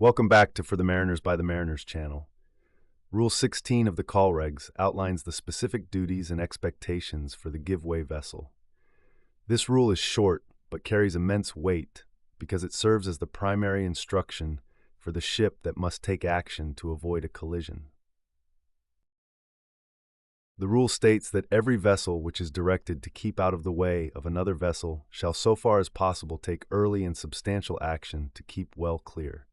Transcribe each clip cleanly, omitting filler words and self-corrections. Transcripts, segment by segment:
Welcome back to For the Mariners by the Mariners channel. Rule 16 of the COLREGs outlines the specific duties and expectations for the giveaway vessel. This rule is short but carries immense weight because it serves as the primary instruction for the ship that must take action to avoid a collision. The rule states that every vessel which is directed to keep out of the way of another vessel shall so far as possible take early and substantial action to keep well clear.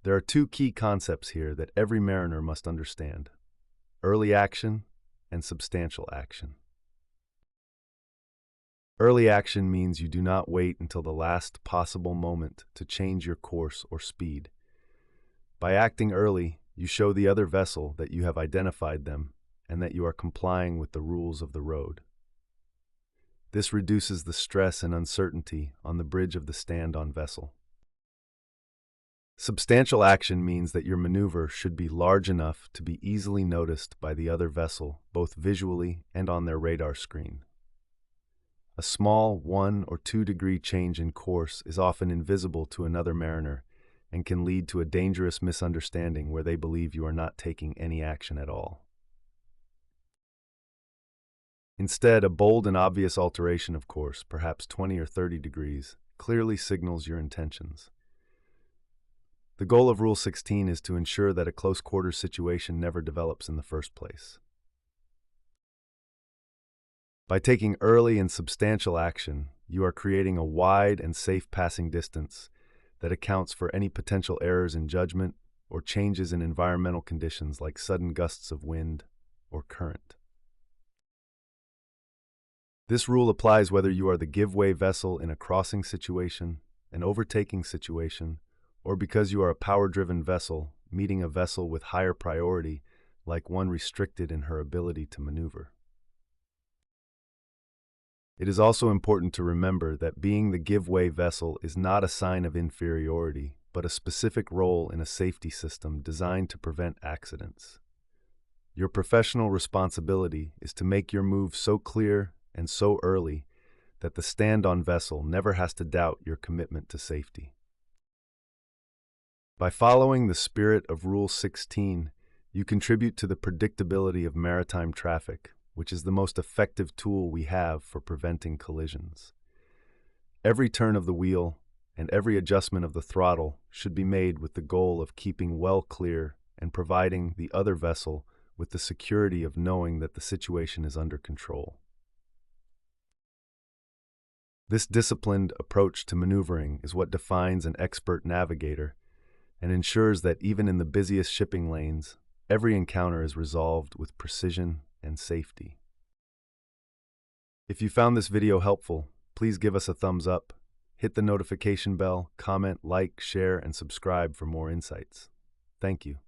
There are two key concepts here that every mariner must understand: early action and substantial action. Early action means you do not wait until the last possible moment to change your course or speed. By acting early, you show the other vessel that you have identified them and that you are complying with the rules of the road. This reduces the stress and uncertainty on the bridge of the stand-on vessel. Substantial action means that your maneuver should be large enough to be easily noticed by the other vessel, both visually and on their radar screen. A small 1 or 2 degree change in course is often invisible to another mariner and can lead to a dangerous misunderstanding where they believe you are not taking any action at all. Instead, a bold and obvious alteration of course, perhaps 20 or 30 degrees, clearly signals your intentions. The goal of Rule 16 is to ensure that a close quarters situation never develops in the first place. By taking early and substantial action, you are creating a wide and safe passing distance that accounts for any potential errors in judgment or changes in environmental conditions like sudden gusts of wind or current. This rule applies whether you are the give-way vessel in a crossing situation, an overtaking situation, or because you are a power-driven vessel meeting a vessel with higher priority, like one restricted in her ability to maneuver. It is also important to remember that being the give-way vessel is not a sign of inferiority, but a specific role in a safety system designed to prevent accidents. Your professional responsibility is to make your move so clear and so early that the stand-on vessel never has to doubt your commitment to safety. By following the spirit of Rule 16, you contribute to the predictability of maritime traffic, which is the most effective tool we have for preventing collisions. Every turn of the wheel and every adjustment of the throttle should be made with the goal of keeping well clear and providing the other vessel with the security of knowing that the situation is under control. This disciplined approach to maneuvering is what defines an expert navigator and ensures that even in the busiest shipping lanes, every encounter is resolved with precision and safety. If you found this video helpful, please give us a thumbs up, hit the notification bell, comment, like, share, and subscribe for more insights. Thank you.